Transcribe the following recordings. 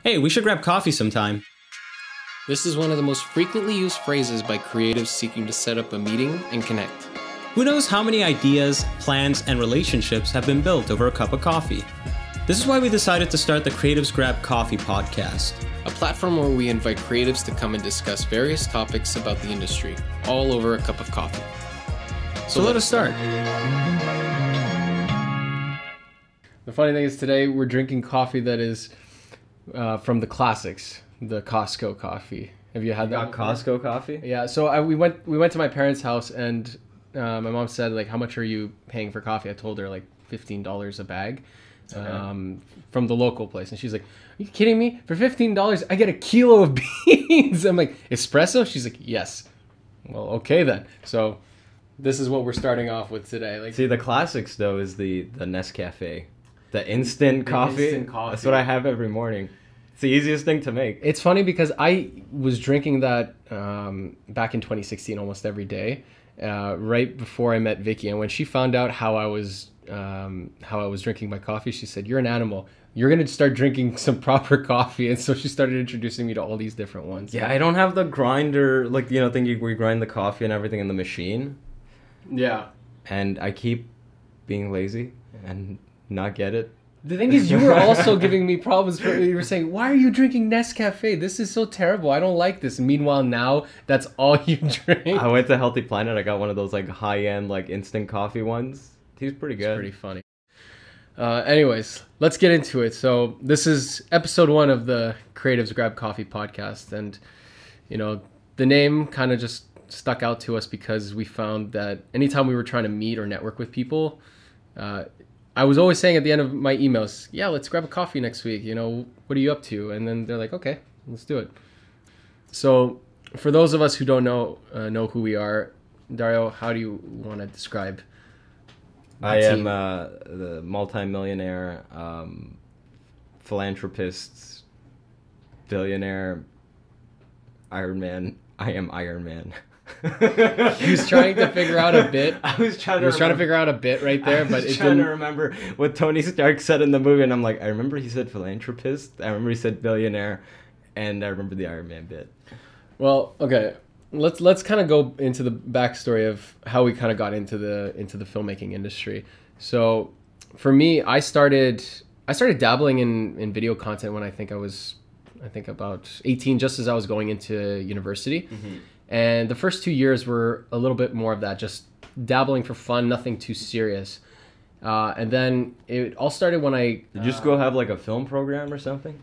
Hey, we should grab coffee sometime. This is one of the most frequently used phrases by creatives seeking to set up a meeting and connect. Who knows how many ideas, plans, and relationships have been built over a cup of coffee? This is why we decided to start the Creatives Grab Coffee podcast, A platform where we invite creatives to come and discuss various topics about the industry, all over a cup of coffee. So let us start. The funny thing is today we're drinking coffee that is from the classics, the Costco coffee. Have you had that? Costco coffee? Yeah. So we went to my parents' house, and my mom said, like, how much are you paying for coffee? I told her like $15 a bag, from the local place, and she's like, "Are you kidding me? For $15, I get a kilo of beans." I'm like, "Espresso?" She's like, "Yes." Well, okay then. So this is what we're starting off with today. Like, see, the classics though is the Nescafe, the instant coffee. Instant coffee. That's what I have every morning. It's the easiest thing to make. It's funny because I was drinking that back in 2016 almost every day, right before I met Vicky. And when she found out how I was drinking my coffee, she said, "You're an animal. You're going to start drinking some proper coffee." And so she started introducing me to all these different ones. Yeah, I don't have the grinder, like, thing where you grind the coffee and everything in the machine. Yeah. And I keep being lazy and not get it. The thing is, you were also giving me problems. You were saying, "Why are you drinking Nescafe? This is so terrible. I don't like this." And meanwhile, now that's all you drink. I went to Healthy Planet. I got one of those like high-end like instant coffee ones. He's pretty good. It's pretty funny. Anyways, let's get into it. So this is episode 1 of the Creatives Grab Coffee podcast. And, the name kind of just stuck out to us because we found that anytime we were trying to meet or network with people, I was always saying at the end of my emails, "Yeah, let's grab a coffee next week. What are you up to?" And then they're like, "Okay, let's do it." So for those of us who don't know who we are, Dario, how do you want to describe I am the multi-millionaire, philanthropist, billionaire, Iron Man. I am Iron Man. He was trying to figure out a bit. I was trying to figure out a bit right there, but it didn't. To remember what Tony Stark said in the movie, and I'm like, I remember he said philanthropist, I remember he said billionaire, and I remember the Iron Man bit. Well, okay. Let's kind of go into the backstory of how we kind of got into the filmmaking industry. So, for me, I started dabbling in video content when I think about 18, just as I was going into university. Mm-hmm. And the first 2 years were a little bit more of that, just dabbling for fun, nothing too serious. And then it all started when I... Did you just go have like a film program or something?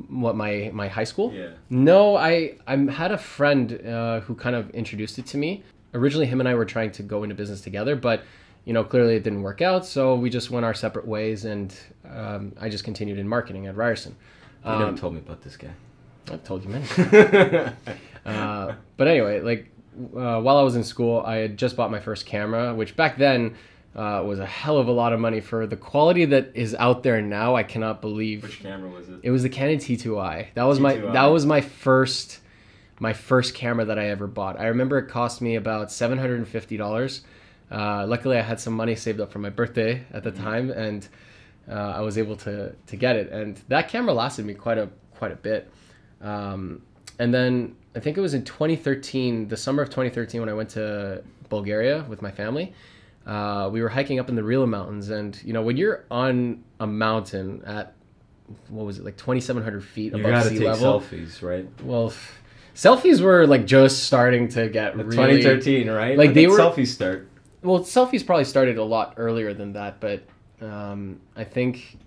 What, my high school? Yeah. No, I had a friend who kind of introduced it to me. Originally, him and I were trying to go into business together, but clearly it didn't work out, so we just went our separate ways, and I just continued in marketing at Ryerson. You never told me about this guy. I've told you many. But anyway, while I was in school, I had just bought my first camera, which back then was a hell of a lot of money for the quality that is out there now. I cannot believe. Which camera was it? It was the Canon T2i. That was my first camera that I ever bought. I remember it cost me about $750. Luckily, I had some money saved up for my birthday at the time, and I was able to get it. And that camera lasted me quite a bit. And then I think it was in 2013, the summer of 2013, when I went to Bulgaria with my family. We were hiking up in the Ryerson Mountains, and when you're on a mountain at, what was it, like 2,700 feet above sea level. You gotta take selfies, right? Well, selfies were like just starting to get really... 2013, right? Like they were... selfies start. Well, selfies probably started a lot earlier than that, but I think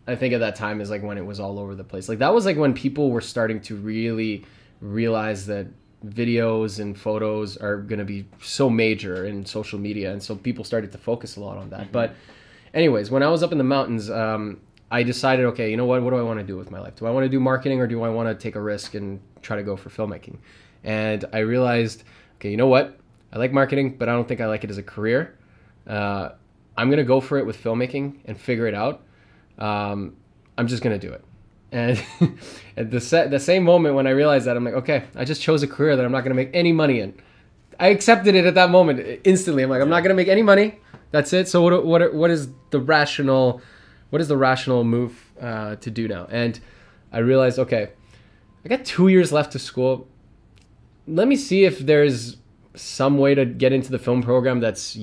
at that time is like when it was all over the place. Like that was like when people were starting to really realize that videos and photos are going to be so major in social media, and so people started to focus a lot on that. Mm-hmm. But anyways, when I was up in the mountains, I decided, okay, what do I want to do with my life? Do I want to do marketing, or do I want to take a risk and try to go for filmmaking? And I realized, okay, you know what? I like marketing, but I don't think I like it as a career. I'm going to go for it with filmmaking and figure it out. I'm just going to do it. And at the same moment when I realized that, I'm like, okay, I just chose a career that I'm not going to make any money in. I accepted it at that moment instantly. I'm like, I'm not going to make any money. That's it. So what is the rational move to do now? And I realized, okay, I got 2 years left of school. Let me see if there's some way to get into the film program that's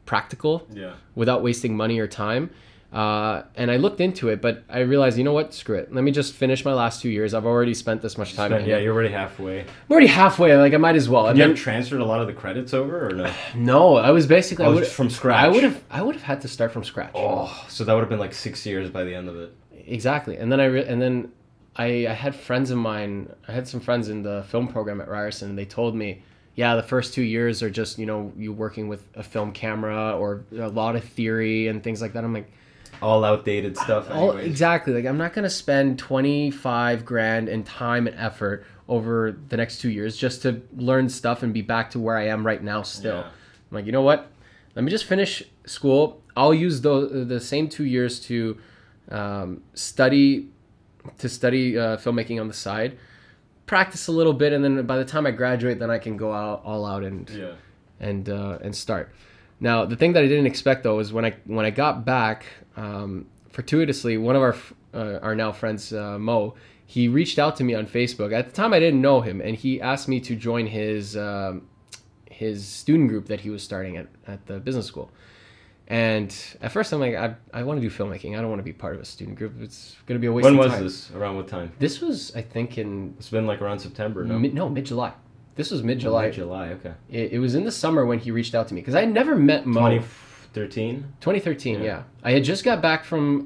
practical without wasting money or time. And I looked into it, but I realized, you know what? Screw it. Let me just finish my last 2 years. I've already spent this much time. Yeah, you're already halfway. I'm already halfway. Like, I might as well. Did you have transferred a lot of the credits over, or no? No, I was basically from scratch. I would have had to start from scratch. Oh, so that would have been like 6 years by the end of it. Exactly. And then I had friends of mine. I had some friends in the film program at Ryerson, and they told me, yeah, the first 2 years are just, you working with a film camera or a lot of theory and things like that. I'm like, all outdated stuff anyways. Exactly. Like, I'm not going to spend 25 grand in time and effort over the next 2 years just to learn stuff and be back to where I am right now still. Yeah. I'm like, you know what? Let me just finish school. I'll use the same 2 years to study filmmaking on the side, practice a little bit, and then by the time I graduate, then I can go all out and start. Now, the thing that I didn't expect though is when I got back, fortuitously, one of our now friends, Mo, he reached out to me on Facebook. At the time, I didn't know him, and he asked me to join his student group that he was starting at the business school. And at first, I'm like, I want to do filmmaking. I don't want to be part of a student group. It's going to be a waste of time. When was this? Around what time? This was, I think, It's been like around September, no? Mid-July. This was mid-July. Mid-July, okay. It was in the summer when he reached out to me, because I had never met Mo. 2013, yeah. I had just gotten back from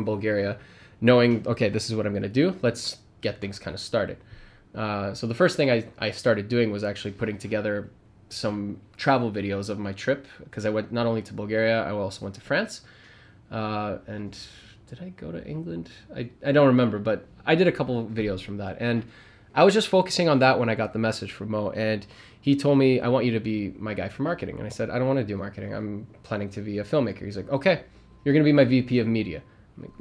Bulgaria, knowing, okay, this is what I'm going to do. Let's get things kind of started. So the first thing I started doing was actually putting together some travel videos of my trip, because I went not only to Bulgaria, I also went to France. And did I go to England? I don't remember, but I did a couple of videos from that. And I was just focusing on that when I got the message from Mo, and he told me, I want you to be my guy for marketing. And I said, I don't want to do marketing. I'm planning to be a filmmaker. He's like, okay, you're going to be my VP of media. I'm like,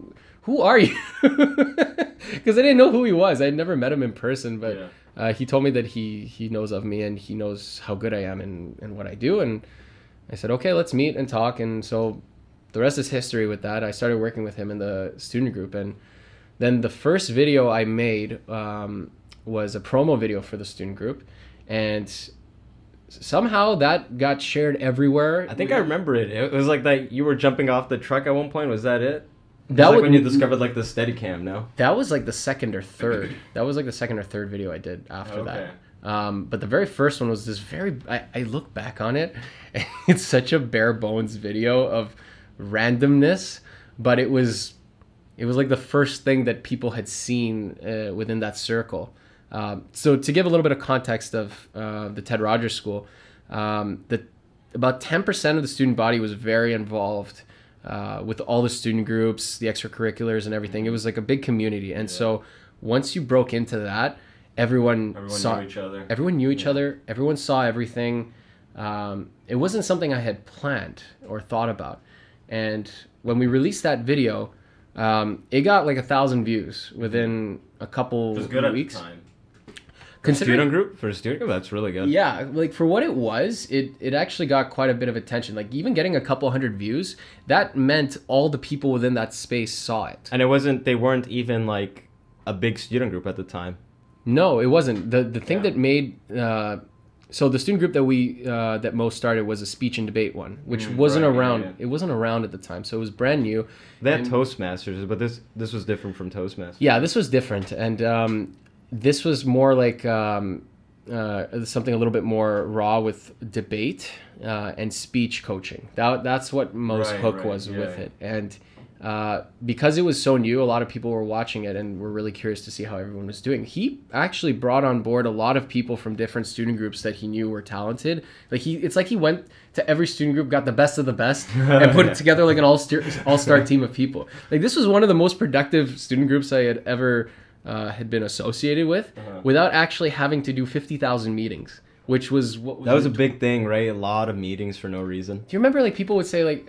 who are you? Because I didn't know who he was. I had never met him in person, but he told me that he knows of me and he knows how good I am and what I do. And I said, okay, let's meet and talk. And so the rest is history with that. I started working with him in the student group. And then the first video I made was a promo video for the student group, and somehow that got shared everywhere. I think I remember it. It was like that you were jumping off the truck at one point. Was that it? That was when you discovered like the Steadicam, no? That was like the second or third. That was like the second or third video I did after that. But the very first one was this I look back on it, and it's such a bare bones video of randomness, but it was like the first thing that people had seen within that circle. So to give a little bit of context of the Ted Rogers School, about 10% of the student body was very involved with all the student groups, the extracurriculars and everything. It was like a big community. And so once you broke into that, everyone knew each other. Everyone knew each other. Everyone saw everything. It wasn't something I had planned or thought about. And when we released that video, it got like 1,000 views within a couple weeks. At the time. For a student group, that's really good. Yeah, like for what it was, it actually got quite a bit of attention. Like even getting a couple hundred views, that meant all the people within that space saw it. And they weren't even like a big student group at the time. No, it wasn't. The thing that made so the student group that Mo started was a speech and debate one, which wasn't around. Yeah. It wasn't around at the time, so it was brand new. They had Toastmasters, but this was different from Toastmasters. Yeah, this was different, and this was more like something a little bit more raw with debate and speech coaching. That's what Mo's hook was with it. And because it was so new, a lot of people were watching it and were really curious to see how everyone was doing. He actually brought on board a lot of people from different student groups that he knew were talented. Like it's like he went to every student group, got the best of the best, and put it together like an all-star team of people. Like this was one of the most productive student groups I had ever had been associated with, without actually having to do 50,000 meetings, which was that was a big thing, right? A lot of meetings for no reason. Do you remember like people would say like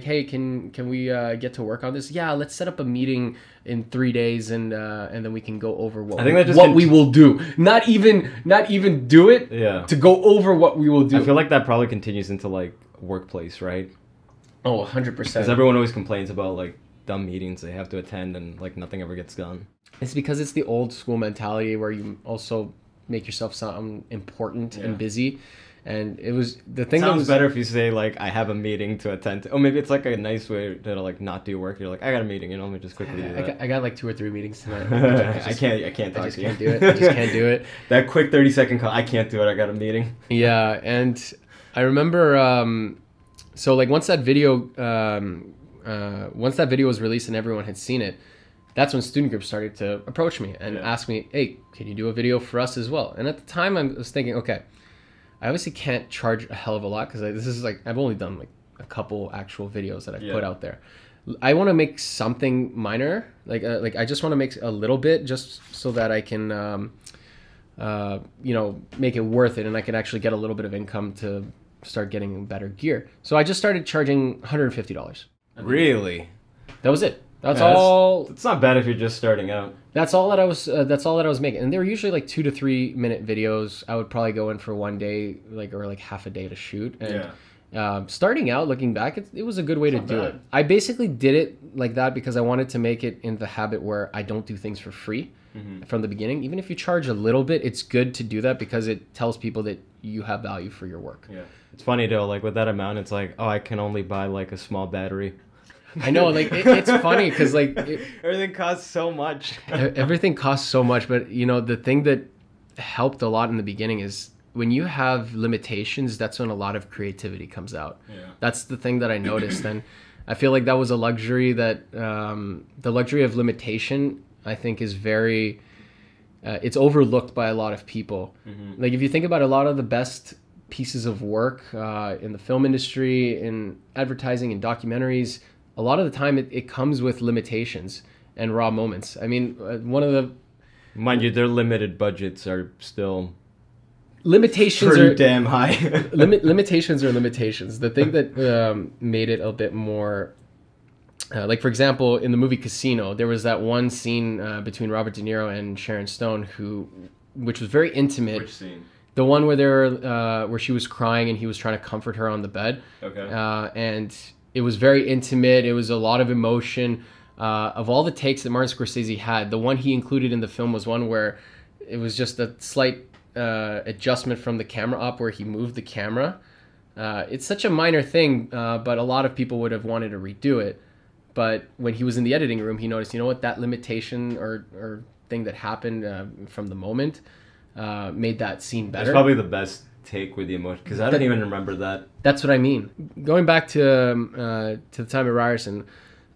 hey, can we get to work on this? Yeah, let's set up a meeting in 3 days and then we can go over what we will do. Not even do it. Yeah. To go over what we will do. I feel like that probably continues into like workplace, right? Oh, 100%. Because everyone always complains about like dumb meetings they have to attend and like nothing ever gets done. It's because it's the old school mentality where you also make yourself sound important and busy. And it was the thing that was better if you say like I have a meeting to attend to. Oh, maybe it's like a nice way to like not do work. You're like I got a meeting, let me just quickly do that. I got like 2 or 3 meetings tonight. I can't talk to you. Can't do it. I just can't do it. That quick 30-second call, I can't do it. I got a meeting. Yeah, and I remember so like once that video was released and everyone had seen it, that's when student groups started to approach me and ask me, hey, can you do a video for us as well? And at the time I was thinking, okay, I obviously can't charge a hell of a lot because this is like I've only done like a couple actual videos that I've put out there. I want to make something minor, like I just want to make a little bit just so that I can, make it worth it and I can actually get a little bit of income to start getting better gear. So I just started charging $150. Really? That was it. That's all. It's not bad if you're just starting out. That's all that I was making, and they were usually like 2 to 3 minute videos. I would probably go in for one day, or half a day to shoot. And starting out, looking back, it was a good way to do it. I basically did it like that because I wanted to make it in the habit where I don't do things for free from the beginning. Even if you charge a little bit, it's good to do that because it tells people that you have value for your work. Yeah, it's funny though. Like with that amount, it's like, oh, I can only buy like a small battery. I know, like it's funny because like everything costs so much. Everything costs so much, but the thing that helped a lot in the beginning is when you have limitations, that's when a lot of creativity comes out. Yeah. That's the thing that I noticed, and I feel like that was a luxury that the luxury of limitation, I think, is very it's overlooked by a lot of people. Mm-hmm. Like if you think about a lot of the best pieces of work in the film industry, in advertising, in documentaries, a lot of the time it comes with limitations and raw moments. I mean, one of the... Mind you, their limited budgets are still... Limitations pretty are damn high. Limitations are limitations. The thing that made it a bit more... like, for example, in the movie Casino, there was that one scene between Robert De Niro and Sharon Stone, which was very intimate. Which scene? The one where where she was crying and he was trying to comfort her on the bed. Okay. And it was very intimate. It was a lot of emotion. Of all the takes that Martin Scorsese had, the one he included in the film was one where it was just a slight adjustment from the camera up where he moved the camera. It's such a minor thing, but a lot of people would have wanted to redo it. But when he was in the editing room, he noticed, that limitation or thing that happened from the moment made that scene better. It's probably the best take with the emotion because I don't even remember that. That's what I mean. Going back to the time at Ryerson,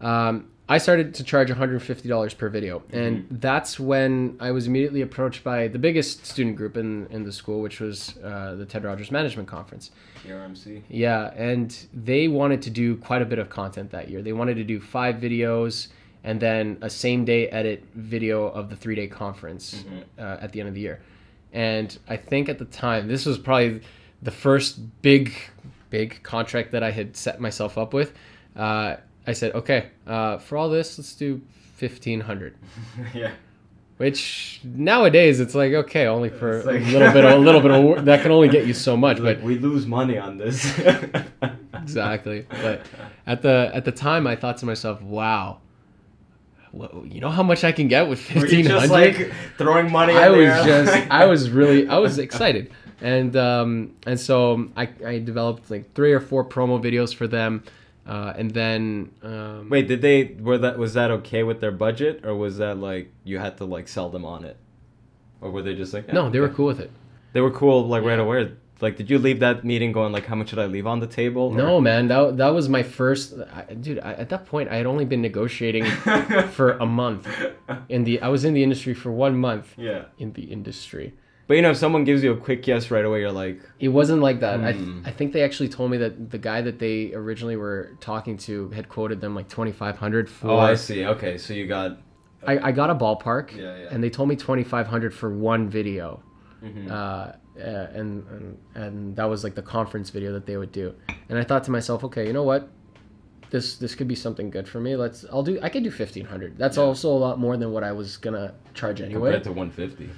I started to charge $150 per video, and that's when I was immediately approached by the biggest student group in the school, which was the Ted Rogers Management Conference. RMC. Yeah, and they wanted to do quite a bit of content that year. They wanted to do 5 videos and then a same-day edit video of the 3-day conference at the end of the year. And I think at the time, this was probably the first big contract that I had set myself up with. I said, okay, for all this, let's do $1,500. Yeah. Which nowadays it's like, okay, only for like... a little bit of that can only get you so much. Like, but we lose money on this. Exactly. But at the time, I thought to myself, wow. Well, you know how much I can get with $1,500? Were you just like throwing money in there? I was excited. And so I developed like 3 or 4 promo videos for them. And then wait, was that okay with their budget, or was that like you had to like sell them on it, or were they just like no, they were cool with it. They were cool like right away. Like, did you leave that meeting going like, how much should I leave on the table? Or? No, man, that was my first. Dude, at that point, I had only been negotiating for a month. I was in the industry for 1 month. Yeah. In the industry. But if someone gives you a quick yes right away, you're like... It wasn't like that. I think they actually told me that the guy that they originally were talking to had quoted them like $2,500 for... Oh, I see. Okay, so you got... I got a ballpark, and they told me $2,500 for one video. Mm-hmm. And that was like the conference video that they would do. And I thought to myself, okay, you know what? This could be something good for me. I could do $1,500. That's also a lot more than what I was going to charge anyway. Compared to $150.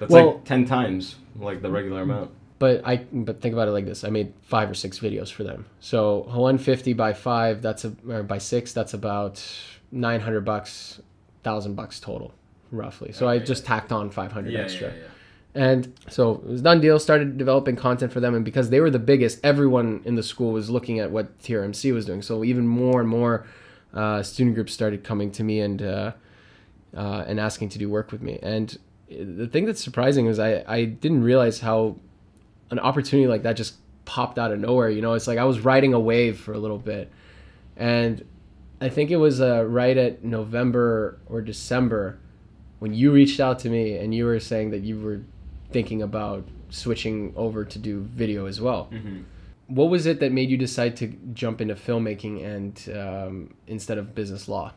That's like 10 times like the regular amount. But think about it like this. I made 5 or 6 videos for them. So 150 by 5, or by 6, that's about $900, $1,000 total, roughly. So I just tacked on 500 extra. And so it was a done deal, started developing content for them. And because they were the biggest, everyone in the school was looking at what TRMC was doing. So even more and more student groups started coming to me and asking to do work with me. And the thing that's surprising is I didn't realize how an opportunity like that just popped out of nowhere. You know, it's like I was riding a wave for a little bit. And I think it was right at November or December when you reached out to me and you were saying that you were thinking about switching over to do video as well. Mm-hmm. What was it that made you decide to jump into filmmaking and instead of business law?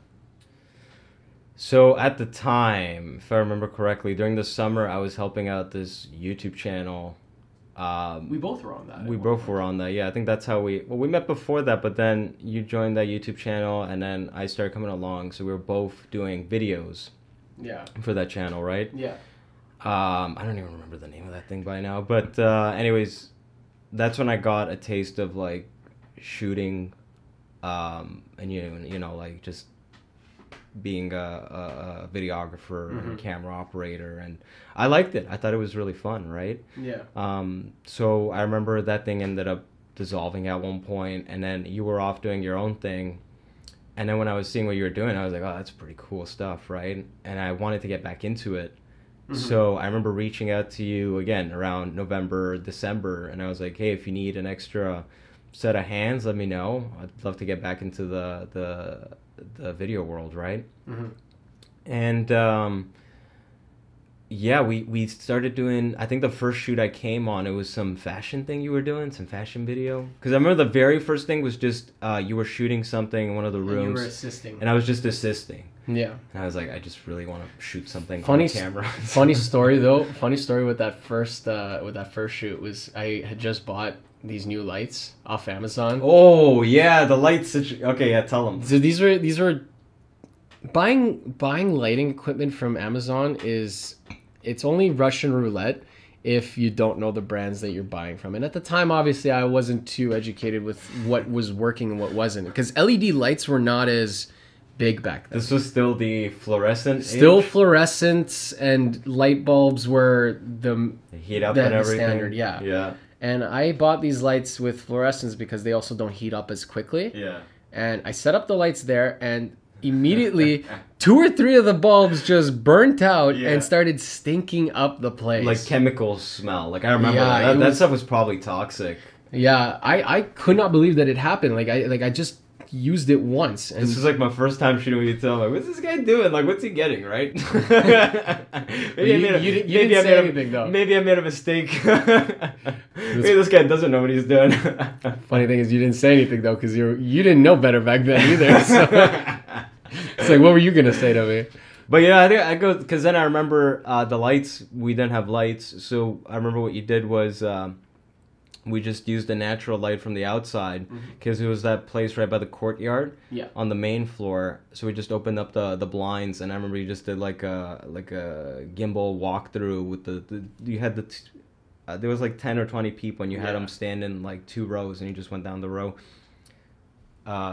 So at the time, if I remember correctly, during the summer, I was helping out this YouTube channel. We both were on that. We both were on that. Yeah, I think that's how we met before that, but then you joined that YouTube channel and then I started coming along. So we were both doing videos for that channel, right? Yeah. I don't even remember the name of that thing by now. But anyways, that's when I got a taste of like shooting and you know like just being a videographer and camera operator, and I liked it. I thought it was really fun, right? Yeah. So I remember that thing ended up dissolving at one point, and then you were off doing your own thing. And then when I was seeing what you were doing, I was like, oh, that's pretty cool stuff, right? And I wanted to get back into it. So I remember reaching out to you again around November, December, and I was like, hey, if you need an extra set of hands, let me know. I'd love to get back into the video world, right? And we started doing, I think the first shoot I came on, it was some fashion thing you were doing, some fashion video. Because I remember the very first thing was just you were shooting something in one of the rooms. And you were assisting. And I was just assisting. Yeah. And I was like, I just really want to shoot something on camera. Funny story though. Funny story with that first shoot was I had just bought these new lights off Amazon. Oh yeah, the lights. Okay, yeah, tell them. So these were buying lighting equipment from Amazon it's only Russian roulette if you don't know the brands that you're buying from. And at the time, obviously, I wasn't too educated with what was working and what wasn't, because LED lights were not as big back then. This was still the fluorescent fluorescents, and light bulbs were the heat up and everything. Standard, yeah. And I bought these lights with fluorescents because they also don't heat up as quickly. Yeah. And I set up the lights there, and immediately 2 or 3 of the bulbs just burnt out and started stinking up the place. Like chemical smell. Like I remember that stuff was probably toxic. Yeah, I could not believe that it happened. I just used it once. And this was like my first time shooting with you. So I'm like, what's this guy doing? Like, what's he getting, right? You didn't say anything, though. Maybe I made a mistake. Maybe this guy doesn't know what he's doing. Funny thing is, you didn't say anything, though, because you didn't know better back then either. So. It's like, what were you going to say to me? But yeah, I think I go, because then I remember the lights, we didn't have lights. So I remember what you did was we just used the natural light from the outside, because it was that place right by the courtyard on the main floor. So we just opened up the blinds, and I remember you just did like a gimbal walkthrough with you had there was like 10 or 20 people, and you had them stand in like 2 rows, and you just went down the row.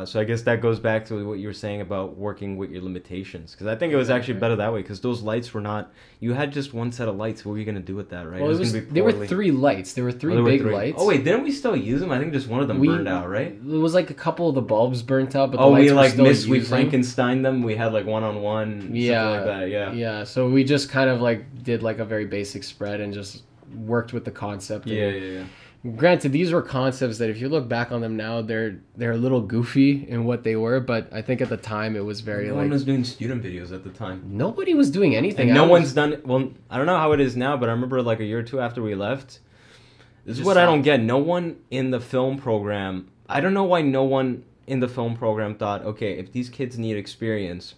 So I guess that goes back to what you were saying about working with your limitations, because I think it was actually better that way, because those lights were not, you had just one set of lights. What were you going to do with that, right? Well, there were 3 lights. There were 3 big lights. Oh wait, didn't we still use them? I think just one of them burned out, right? It was like a couple of the bulbs burnt out, but the lights were still using. We Frankenstein them. We had like one-on-one, something like that, Yeah, so we just kind of like did like a very basic spread and just worked with the concept. Yeah. Granted, these were concepts that if you look back on them now, they're a little goofy in what they were, but I think at the time it was very no one was doing student videos at the time. Nobody was doing anything. And one's done. Well, I don't know how it is now, but I remember like a year or 2 after we left. This is what I don't get. No one in the film program. I don't know why no one in the film program thought, okay, if these kids need experience,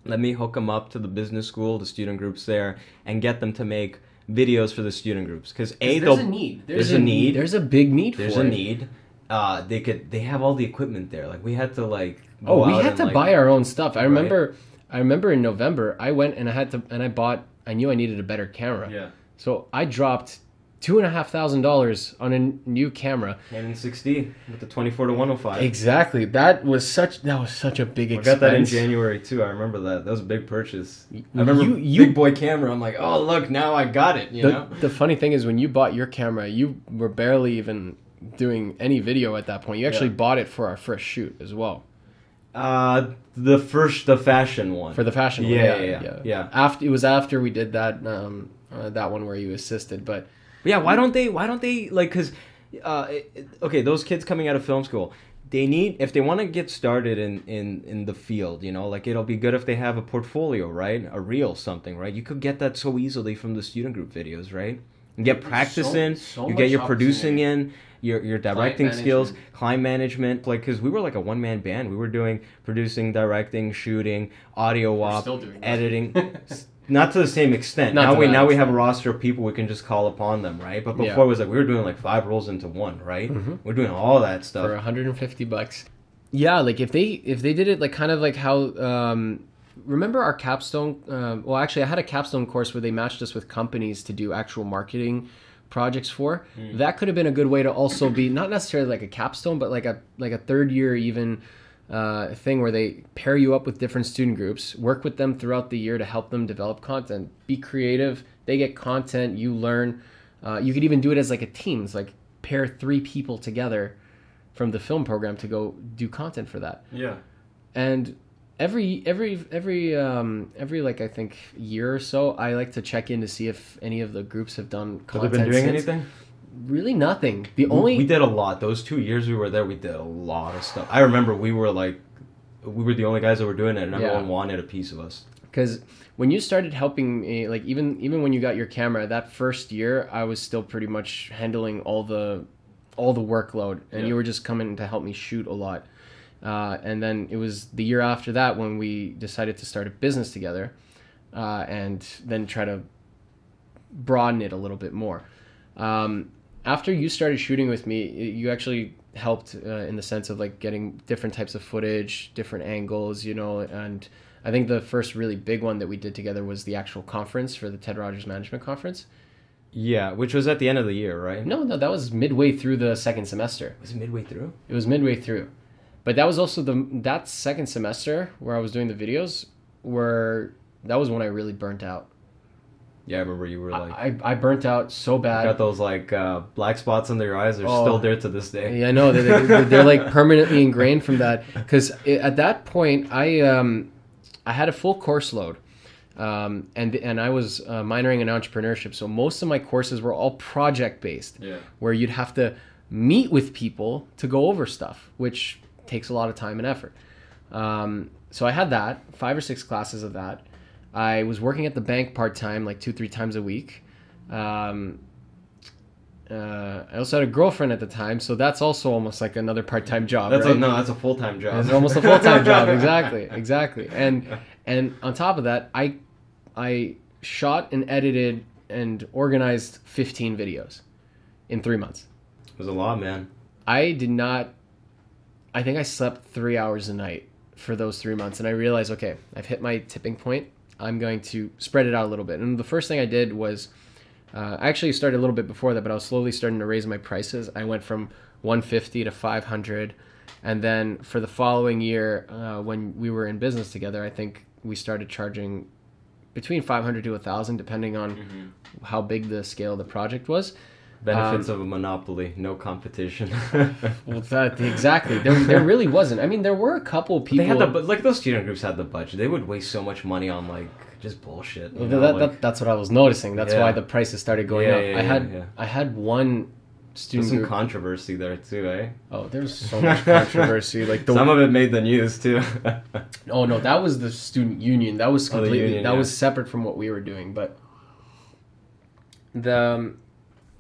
let me hook them up to the business school, the student groups there, and get them to make videos for the student groups, because there's a need. There's a need. There's a big need. There's a need. They have all the equipment there. Like we had to like. We had to buy our own stuff. I remember in November I went and I knew I needed a better camera. Yeah. So I dropped $2,500 on a new camera. Canon 6D with the 24-105. Exactly. That was such a big expense. I got that in January too. I remember that. That was a big purchase. I remember big boy camera. I'm like, oh look, now I got it. You know. The funny thing is, when you bought your camera, you were barely even doing any video at that point. You actually bought it for our first shoot as well. The fashion one. For the fashion one. Yeah. After we did that that one where you assisted, but. Yeah, why don't they like, because okay, those kids coming out of film school, they need, if they want to get started in the field, you know, like it'll be good if they have a portfolio, right? A reel, something, right? You could get that so easily from the student group videos, right? You get practice you get your producing in, your directing skills, client management, like, because we were like a one-man band. We were doing producing, directing, shooting, audio op, editing. Not to the same extent. Now we have a roster of people we can just call upon them, right? But before it was like we were doing like 5 rolls into one, right? Mm-hmm. We're doing all that stuff for $150. Yeah, like if they did it like kind of like how remember our capstone? Well, actually, I had a capstone course where they matched us with companies to do actual marketing projects for. That could have been a good way to also be not necessarily like a capstone, but like a third year even. Thing where they pair you up with different student groups, work with them throughout the year to help them develop content, be creative. They get content, you learn. You could even do it as like a team. It's like pair 3 people together from the film program to go do content for that. Yeah. And every like I think year or so, I like to check in to see if any of the groups have done content. Have they been doing anything? Really nothing. We did a lot. Those 2 years we were there, we did a lot of stuff. I remember we were the only guys that were doing it, and everyone wanted a piece of us. Because when you started helping me, like even when you got your camera, that first year, I was still pretty much handling all the workload, and you were just coming to help me shoot a lot. And then it was the year after that when we decided to start a business together, and then try to broaden it a little bit more. After you started shooting with me, you actually helped in the sense of like getting different types of footage, different angles, you know, and I think the first really big one that we did together was the actual conference for the Ted Rogers Management Conference. Yeah, which was at the end of the year, right? No, that was midway through the second semester. Was it midway through? It was midway through. But that was also that second semester where I was doing the videos, that was when I really burnt out. Yeah, I remember you were like... I burnt out so bad. Got those like black spots under your eyes. They're still there to this day. Yeah, I know. They're like permanently ingrained from that. Because at that point, I had a full course load. And I was minoring in entrepreneurship. So most of my courses were all project-based. Yeah. Where you'd have to meet with people to go over stuff, which takes a lot of time and effort. So I had that, 5 or 6 classes of that. I was working at the bank part-time, like 2-3 times a week. I also had a girlfriend at the time, so that's also almost like another part-time job. That's right? That's a full-time job. It's almost a full-time job, exactly. And on top of that, I shot and edited and organized 15 videos in 3 months. It was a lot, man. I think I slept 3 hours a night for those 3 months, and I realized, okay, I've hit my tipping point. I'm going to spread it out a little bit. And the first thing I did was, I actually started a little bit before that, but I was slowly starting to raise my prices. I went from $150 to $500. And then for the following year, when we were in business together, I think we started charging between $500 to $1,000, depending on how big the scale of the project was. Benefits of a monopoly, no competition. Well, exactly. There really wasn't. I mean, there were a couple people. They had like those student groups had the budget. They would waste so much money on like just bullshit. That's what I was noticing. That's why the prices started going up. I had one student There's some group. controversy there too, eh? Oh, there's so much controversy. Like some of it made the news too. Oh no, that was the student union. That was completely was separate from what we were doing. But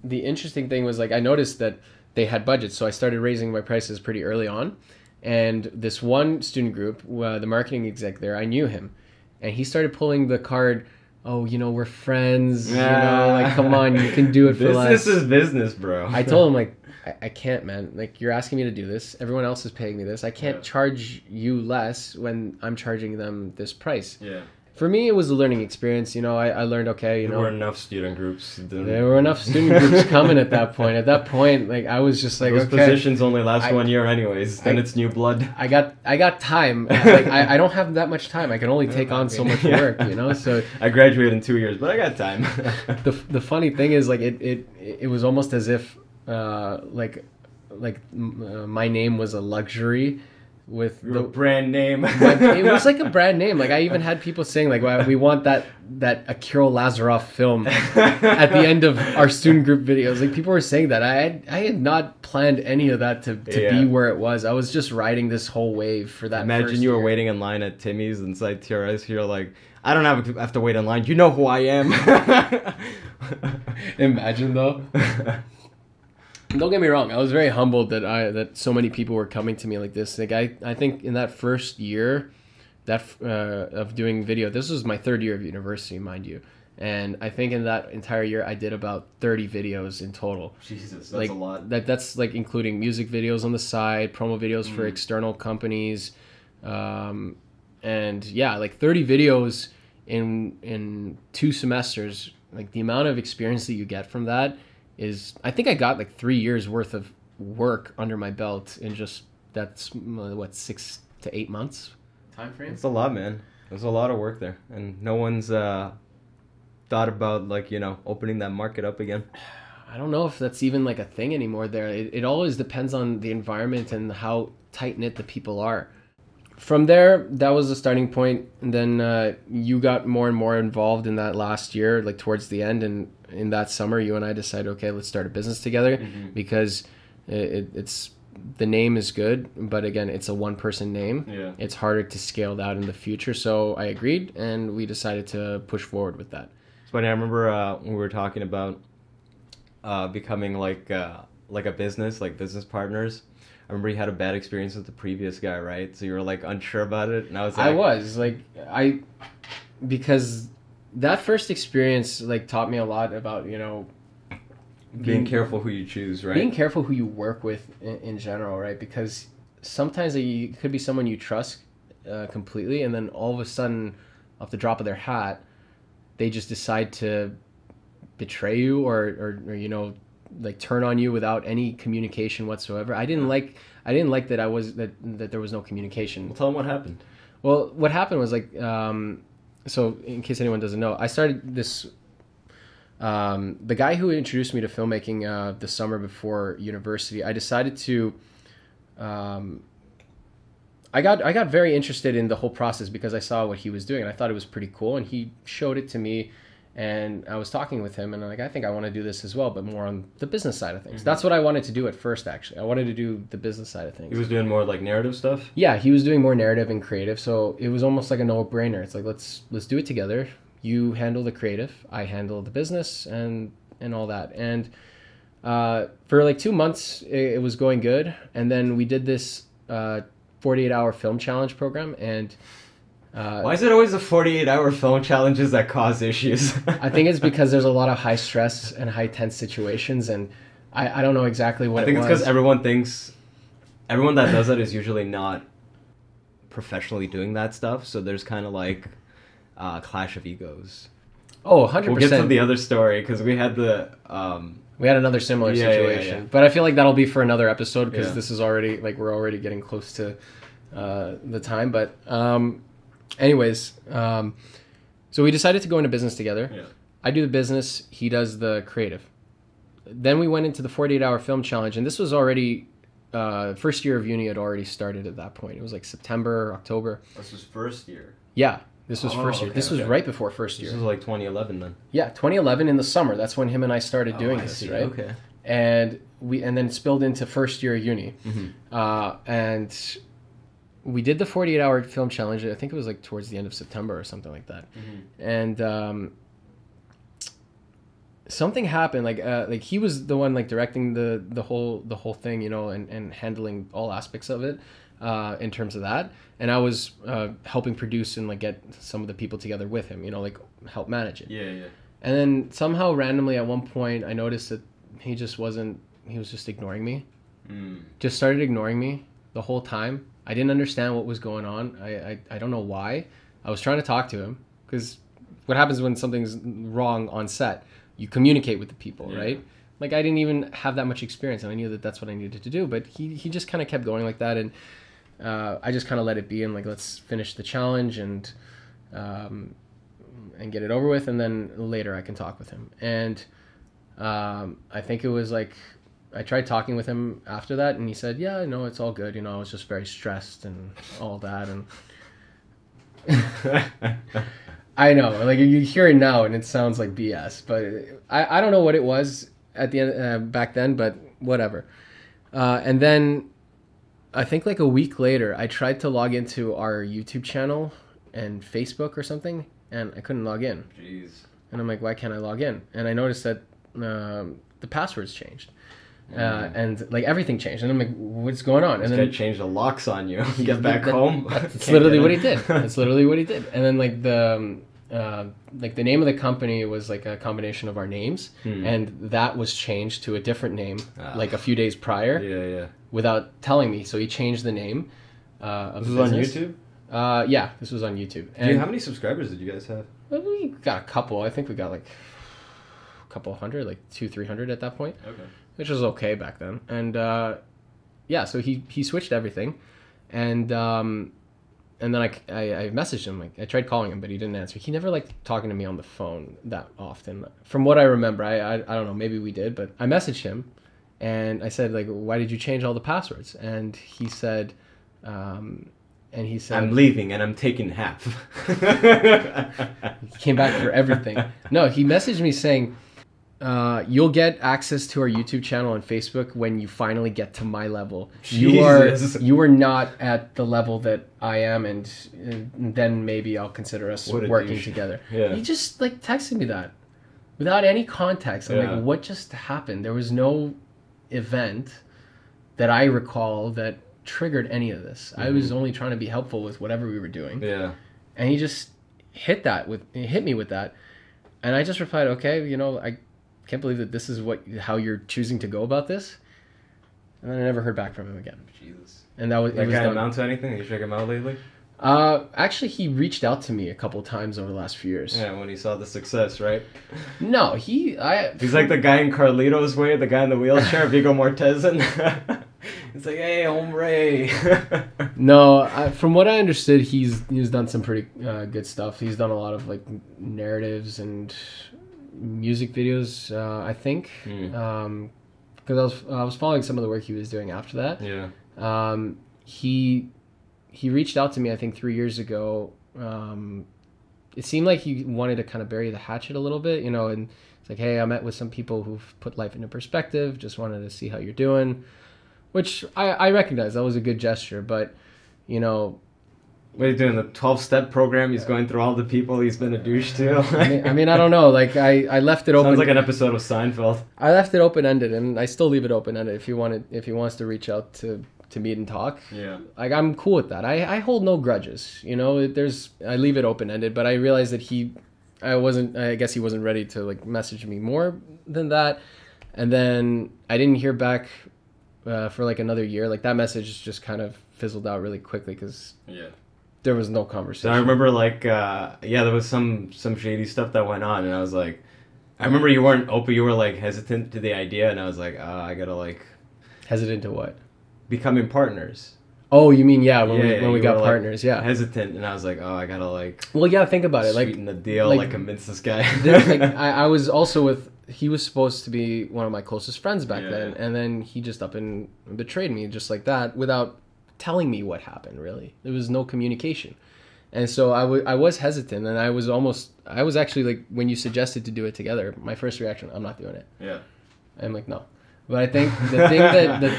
the interesting thing was, like, I noticed that they had budgets, so I started raising my prices pretty early on. And this one student group, the marketing exec there, I knew him, and he started pulling the card. Oh, we're friends. Like, come on, you can do it for less. This is business, bro. I told him, like, I can't, man. Like, you're asking me to do this. Everyone else is paying me this. I can't charge you less when I'm charging them this price. Yeah. For me, it was a learning experience. You know, I learned, okay, you There know, were enough student groups. there were enough student groups coming at that point. At that point, like, I was just like, Those okay, positions only last 1 year anyways. Then it's new blood. I got time. Like, I don't have that much time. I can only take on so much work, you know. So I graduated in 2 years, but I got time. the funny thing is, like, it was almost as if my name was a luxury with the brand name. It was like a brand name. Like, I even had people saying, like, well, we want that a Kyrill Lazarov film at the end of our student group videos. Like, people were saying that. I had not planned any of that to be where it was. I was just riding this whole wave for that. Imagine you were waiting in line at Timmy's inside TRS. You're like, I don't have to wait in line. You know who I am. Imagine though. Don't get me wrong. I was very humbled that so many people were coming to me like this. Like, I think in that first year of doing video, this was my third year of university, mind you, and I think in that entire year I did about 30 videos in total. Jesus, that's like, a lot. That's like including music videos on the side, promo videos for external companies, and yeah, like 30 videos in 2 semesters. Like, the amount of experience that you get from that is, I think I got like 3 years worth of work under my belt in just, that's what, 6 to 8 months time frame. It's a lot, man. There's a lot of work there, and no one's thought about, like, you know, opening that market up again. I don't know if that's even like a thing anymore there. It always depends on the environment and how tight knit the people are. From there, that was the starting point, and then you got more and more involved in that last year, like towards the end, and in that summer, you and I decided, okay, let's start a business together, because it's the name is good, but again, it's a one-person name. Yeah. It's harder to scale that in the future, so I agreed, and we decided to push forward with that. It's funny. I remember when we were talking about becoming like a business, like business partners. I remember you had a bad experience with the previous guy, right? So you were like unsure about it, and I was like, because that first experience like taught me a lot about, you know, being careful who you choose, right? Being careful who you work with in general, right? Because sometimes it could be someone you trust completely, and then all of a sudden, off the drop of their hat, they just decide to betray you or you know, like turn on you without any communication whatsoever. I didn't like that that there was no communication. Well, tell them what happened. Well, what happened was like, so in case anyone doesn't know, I started this, the guy who introduced me to filmmaking the summer before university, I decided to, I got very interested in the whole process because I saw what he was doing and I thought it was pretty cool, and he showed it to me. And I was talking with him, and I'm like, I think I want to do this as well, but more on the business side of things. That's what I wanted to do at first, actually. I wanted to do the business side of things. He was doing more like narrative stuff? Yeah, he was doing more narrative and creative, so it was almost like a no-brainer. It's like, let's do it together. You handle the creative, I handle the business, and all that. And for like 2 months, it was going good. And then we did this 48-hour film challenge program, and... why is it always the 48-hour film challenges that cause issues? I think it's because there's a lot of high stress and high tense situations, and I don't know exactly what it was. I think it's because everyone that does that is usually not professionally doing that stuff, so there's kind of like a clash of egos. Oh, 100%. We'll get to the other story, because we had another similar situation. Yeah. But I feel like that'll be for another episode, because this is already, like, we're already getting close to the time, but... anyways, so we decided to go into business together. Yeah. I do the business, he does the creative. Then we went into the 48-hour film challenge, and this was already, first year of uni had already started at that point. It was like September, October. This was first year? Yeah, this was first year. This was right before first year. This was like 2011 then? Yeah, 2011 in the summer. That's when him and I started doing this, right? Okay. And then it spilled into first year of uni. Mm-hmm. And... we did the 48-hour film challenge. I think it was like towards the end of September or something like that. Mm-hmm. And something happened. Like he was the one like directing the whole thing, you know, and handling all aspects of it in terms of that. And I was helping produce and like get some of the people together with him, you know, like help manage it. Yeah, yeah. And then somehow randomly at one point I noticed that he was just ignoring me. Just started ignoring me the whole time. I didn't understand what was going on. I don't know why. I was trying to talk to him. because what happens when something's wrong on set? You communicate with the people, right? Like, I didn't even have that much experience, and I knew that that's what I needed to do. But he just kind of kept going like that, and I just kind of let it be, and like, let's finish the challenge and get it over with, and then later I can talk with him. And I think it was like, I tried talking with him after that, and he said, yeah, no, it's all good. You know, I was just very stressed and all that. And I know, like, you hear it now and it sounds like BS, but I don't know what it was at the end back then, but whatever. And then I think like a week later, I tried to log into our YouTube channel and Facebook or something, and I couldn't log in. Jeez. And I'm like, why can't I log in? And I noticed that the passwords changed. And like everything changed, and I'm like, what's going on? And then change the locks on you. Get back home. That's literally what he did. That's literally what he did. And then like the name of the company was like a combination of our names, and that was changed to a different name like a few days prior. Yeah. Without telling me, so he changed the name. Of this the was on business. YouTube. Yeah, this was on YouTube. And How many subscribers did you guys have? we got a couple. I think we got like a couple hundred, like 200-300 at that point. Okay. Which was okay back then. And yeah, so he switched everything, and then I messaged him. Like, I tried calling him, but he didn't answer. He never liked talking to me on the phone that often, from what I remember. I don't know, maybe we did, but I messaged him, and I said, like, why did you change all the passwords? And he said, I'm leaving and I'm taking half. He came back for everything. No, he messaged me saying, you'll get access to our YouTube channel and Facebook when you finally get to my level. Jesus. You are not at the level that I am, and then maybe I'll consider us working together. Yeah. He just like texted me that without any context. I'm like, what just happened? There was no event that I recall that triggered any of this. I was only trying to be helpful with whatever we were doing. Yeah. And he just hit me with that. And I just replied, okay, you know, I can't believe that this is how you're choosing to go about this. And then I never heard back from him again. Jesus. And that guy amount to anything? Have you checked him out lately? Actually, he reached out to me a couple times over the last few years. Yeah, when he saw the success, right? No, he's like the guy in Carlito's Way, the guy in the wheelchair, Viggo Mortensen. It's like, hey, hombre. No, from what I understood, he's done some pretty good stuff. He's done a lot of like narratives and music videos, I think, because I was following some of the work he was doing after that. Yeah. He reached out to me, I think 3 years ago. It seemed like he wanted to kind of bury the hatchet a little bit, you know, and it's like, hey, I met with some people who've put life into perspective, just wanted to see how you're doing, which I recognize that was a good gesture, but, you know. What are you doing, the 12-step program? He's going through all the people he's been a douche to? I mean, I don't know. Like, I left it open. Sounds like an episode of Seinfeld. I left it open-ended, and I still leave it open-ended if he wants to reach out to meet and talk. Yeah. Like, I'm cool with that. I hold no grudges. You know, I leave it open-ended, but I realized that I guess he wasn't ready to like message me more than that. And then I didn't hear back for like another year. Like, that message just kind of fizzled out really quickly because there was no conversation. So I remember like, there was some shady stuff that went on, and I was like, I remember you weren't open, you were like hesitant to the idea, and I was like, I gotta like... Hesitant to what? Becoming partners. Oh, you mean when we got partners, like, hesitant, and I was like, I gotta like... Well, yeah, think about it. Sweeten the deal, like convince this guy. I was also he was supposed to be one of my closest friends back then, and then he just up and betrayed me just like that without telling me what happened, really. There was no communication. And so I was hesitant, and I was actually like, when you suggested to do it together, my first reaction, I'm not doing it. Yeah. I'm like, no. But I think the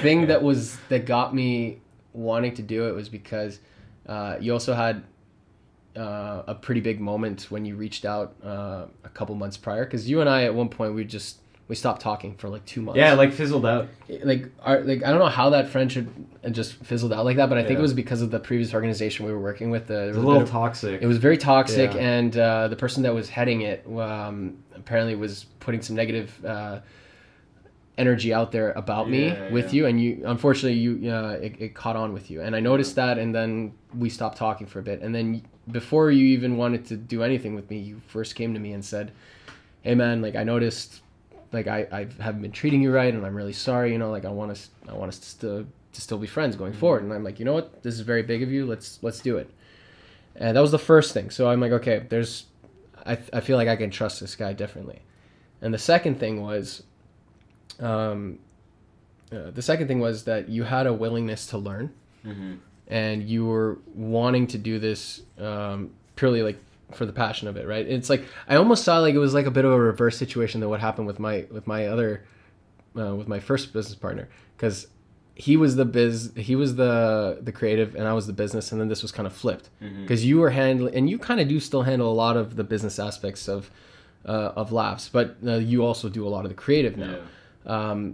thing that got me wanting to do it was because you also had a pretty big moment when you reached out a couple months prior, because you and I at one point we stopped talking for like 2 months. Yeah, like fizzled out. Like I don't know how that friendship just fizzled out like that, but I think it was because of the previous organization we were working with. It was a little toxic. It was very toxic, and the person that was heading it apparently was putting some negative energy out there about me with you, and you unfortunately it caught on with you, and I noticed that, and then we stopped talking for a bit, and then before you even wanted to do anything with me, you first came to me and said, hey man, like I noticed like I haven't been treating you right, and I'm really sorry, you know, like I want us to still be friends going forward. And I'm like, you know what, this is very big of you, let's do it. And that was the first thing. So I'm like, okay, I feel like I can trust this guy differently. And the second thing was that you had a willingness to learn, and you were wanting to do this purely like for the passion of it, right? It's like I almost saw like it was like a bit of a reverse situation than what happened with my first business partner, because he was the creative and I was the business, and then this was kind of flipped because you were handling, and you kind of do still handle a lot of the business aspects of LAPSE, but you also do a lot of the creative now.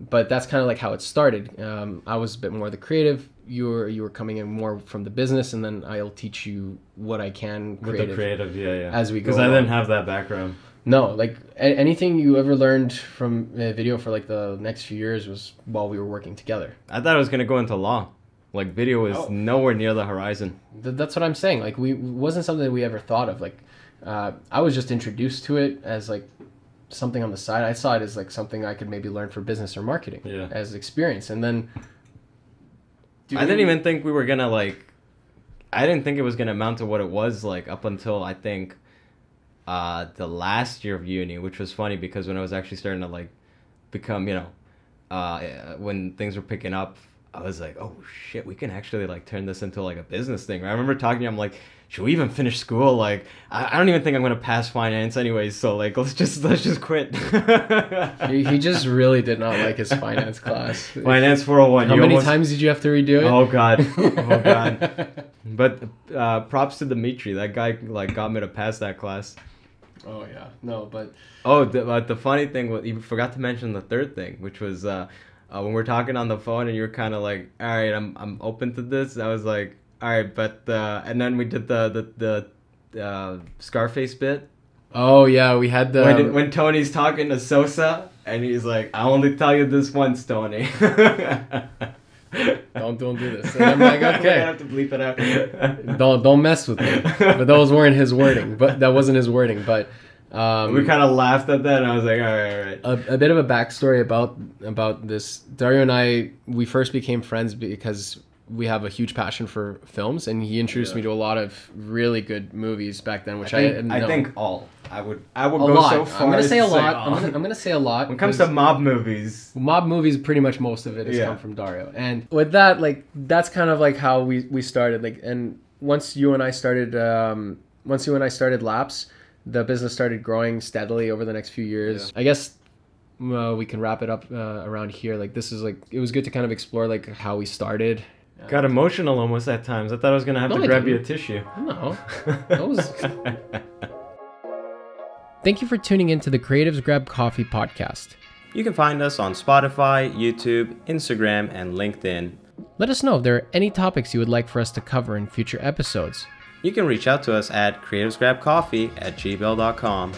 But that's kind of like how it started. I was a bit more the creative. You were coming in more from the business, and then I'll teach you what I can with the creative, as we go. Because I didn't have that background. No, like anything you ever learned from video for like the next few years was while we were working together. I thought I was gonna go into law. Like video is nowhere near the horizon. That's what I'm saying. Like wasn't something that we ever thought of. Like I was just introduced to it as like something on the side. I saw it as like something I could maybe learn for business or marketing as experience. And then I didn't even think we were gonna like. I didn't think it was gonna amount to what it was like up until I think the last year of uni, which was funny because when I was actually starting to like become, you know, when things were picking up, I was like, oh shit, we can actually like turn this into like a business thing. I remember talking to him, I'm like, should we even finish school? Like, I don't even think I'm gonna pass finance anyways, so like let's just quit. he just really did not like his finance class. Finance 401. How many times did you have to redo it? Oh god. Oh god. But props to Dimitri. That guy like got me to pass that class. Oh yeah, no, but the funny thing was you forgot to mention the third thing, which was when we're talking on the phone and you're kind of like, all right, I'm open to this. I was like, all right, but and then we did the Scarface bit. Oh yeah, we had the when Tony's talking to Sosa and he's like, I only tell you this once, Tony. Don't do this. And I'm like, okay. I have to bleep it out. don't mess with me. But those weren't his wording. But that wasn't his wording. But we kind of laughed at that, and I was like, all right. A bit of a backstory about this. Dario and I, we first became friends because we have a huge passion for films, and he introduced me to a lot of really good movies back then, which I think all. I would a go lot. so far. I'm gonna say a as to lot. all. I'm gonna say a lot. When it comes to mob movies, pretty much most of it has come from Dario. And with that, like that's kind of like how we started. Like, and once you and I started LAPSE, the business started growing steadily over the next few years. I guess we can wrap it up around here. Like this is like it was good to kind of explore like how we started. Got emotional almost at times. I thought I was gonna have to grab you a tissue. No, that was. Thank you for tuning in to the Creatives Grab Coffee podcast. You can find us on Spotify, YouTube, Instagram, and LinkedIn. Let us know if there are any topics you would like for us to cover in future episodes. You can reach out to us at creativesgrabcoffee@gmail.com.